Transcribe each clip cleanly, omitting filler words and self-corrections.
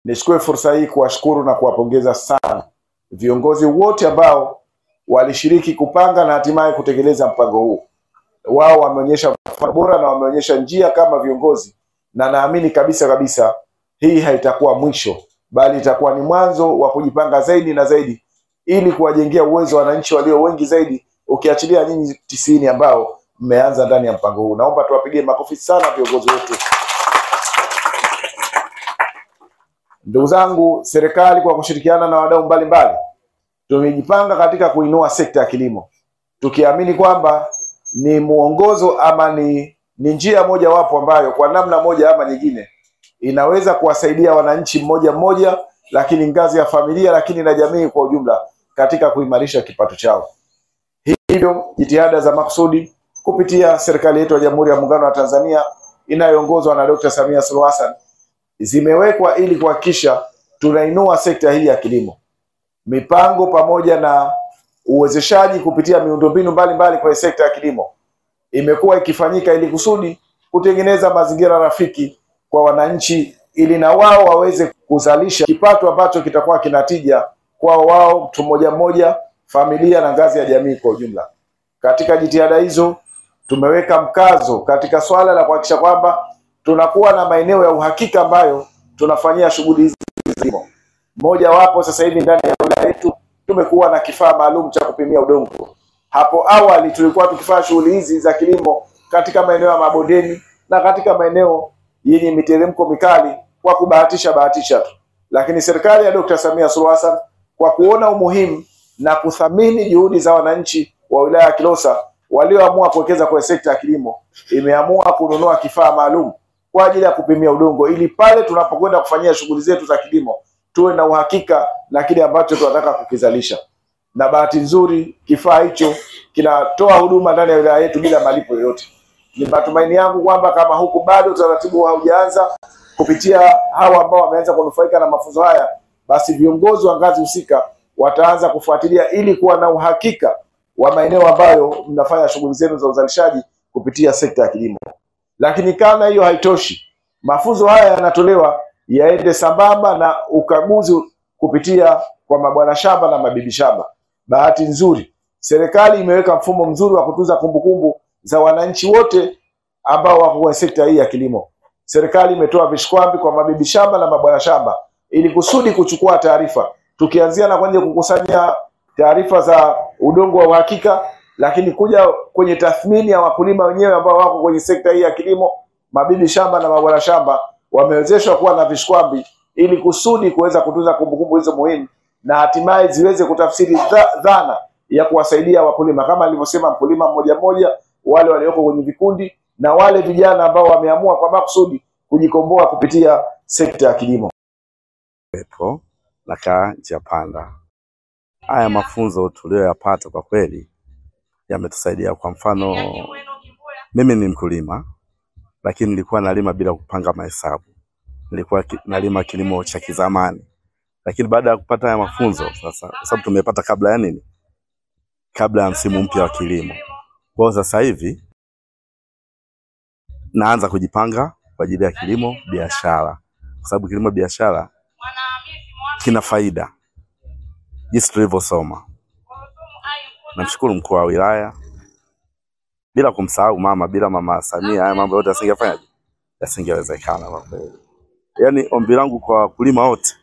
Nichukue fursa hii kuwashukuru na kuwapongeza sana viongozi wote ambao walishiriki kupanga na hatimaye kutekeleza mpango huu. Wao wameonyesha mfano bora na wameonyesha njia kama viongozi, na naamini kabisa hii haitakuwa mwisho, bali itakuwa ni mwanzo wa kujipanga zaidi na zaidi ili kuwajengea uwezo wananchi walio wengi zaidi, ukiachilia nyinyi 90 ambao mmeanza ndani ya mpango huu. Naomba tuwapigie makofi sana viongozi wetu. Ndugu zangu, serikali kwa kushirikiana na wadau mbalimbali tumejipanga katika kuinua sekta ya kilimo, tukiamini kwamba ni muongozo ama ni njia moja wapo ambayo kwa namna moja ama nyingine inaweza kuwasaidia wananchi mmoja mmoja, lakini ngazi ya familia, lakini na jamii kwa ujumla katika kuimarisha kipato chao. Hivyo jitihada za makusudi kupitia serikali yetu ya Jamhuri ya Muungano wa Tanzania inayoongozwa na Dr. Samia Suluhu Hassan zimewekwa ili kuhakikisha tunainua sekta hii ya kilimo. Mipango pamoja na uwezeshaji kupitia miundombinu mbalimbali kwa sekta ya kilimo imekuwa ikifanyika ili kusudi kutengeneza mazingira rafiki kwa wananchi, ili na wao waweze kuzalisha kipato ambacho kitakuwa kinatija kwa wao mtu mmoja mmoja, familia na ngazi ya jamii kwa ujumla. Katika jitihada hizo tumeweka mkazo katika swala la kuhakikisha kwamba tunakuwa na maeneo ya uhakika ambayo tunafanyia shughuli hizi za kilimo. Moja wapo sasa hivi ndani ya wilaya yetu tumekuwa na kifaa maalum cha kupimia udongo. Hapo awali tulikuwa tukifanya shughuli hizi za kilimo katika maeneo ya mabondeni na katika maeneo yenye miteremko mikali kwa kubahatisha tu. Lakini serikali ya Dr. Samia Suluhu Hassan kwa kuona umuhimu na kuthamini juhudi za wananchi wa wilaya ya Kilosa walioamua kuwekeza kwa sekta ya kilimo, imeamua kununua kifaa maalum kwa ajili ya kupimia udongo, ili pale tunapokwenda kufanyia shughuli zetu za kilimo tuwe na uhakika na kile ambacho tunataka kukizalisha. Na bahati nzuri kifaa hicho kinatoa huduma ndani ya wilaya yetu bila malipo yoyote. Ni matumaini yangu kwamba kama huku bado taratibu haujaanza kupitia hawa ambao wameanza kunufaika na mafunzo haya, basi viongozi wa ngazi husika wataanza kufuatilia ili kuwa na uhakika wa maeneo ambayo mnafanya shughuli zenu za uzalishaji kupitia sekta ya kilimo. Lakini kama hiyo haitoshi, mafunzo haya yanatolewa yaende sambamba na ukaguzi kupitia kwa mabwana shamba na mabibi shamba. Bahati nzuri serikali imeweka mfumo mzuri wa kutunza kumbukumbu za wananchi wote ambao wako kwa sekta hii ya kilimo. Serikali imetoa vishikwambi kwa mabibi shamba na mabwana shamba ili kusudi kuchukua taarifa, tukianzia na kwenye kukusanya taarifa za udongo wa uhakika, lakini kuja kwenye tathmini ya wakulima wenyewe ambao wako kwenye sekta hii ya kilimo. Mabibi shamba na mabwana shamba wamewezeshwa kuwa na vishikwambi ili kusudi kuweza kutunza kumbukumbu hizo muhimu na hatimaye ziweze kutafsiri dhana ya kuwasaidia wakulima, kama alivyosema mkulima mmoja mmoja, wale walioko kwenye vikundi na wale vijana ambao wameamua kwa makusudi kujikomboa kupitia sekta ya kilimo. Pepo na njia panda. Haya mafunzo tuliyoyapata kwa kweli yametusaidia. Kwa mfano, mimi ni mkulima lakini nilikuwa nalima bila kupanga mahesabu. Nilikuwa nalima kilimo cha kizamani. Lakini baada ya kupata haya mafunzo sasa, kwa sababu tumepata kabla ya nini? Kabla ya msimu mpya wa kilimo. Kwa sasa hivi naanza kujipanga kwa ajili ya kilimo biashara. Kwa sababu kilimo biashara kina faida. Jinsi tulivyosoma. Namshukuru mkuu wa wilaya, bila kumsahau mama, bila mama Samia haya mambo yote yasingefanya, yasingewezekana kwa kweli. Yaani ombi langu kwa wakulima wote,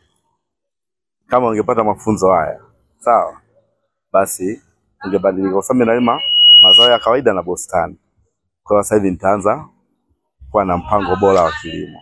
kama ungepata mafunzo haya, sawa, basi ungebadilika. Kwa sababu nalima mazao ya kawaida na bustani. Kwa sasa hivi nitaanza kuwa na mpango bora wa kilimo.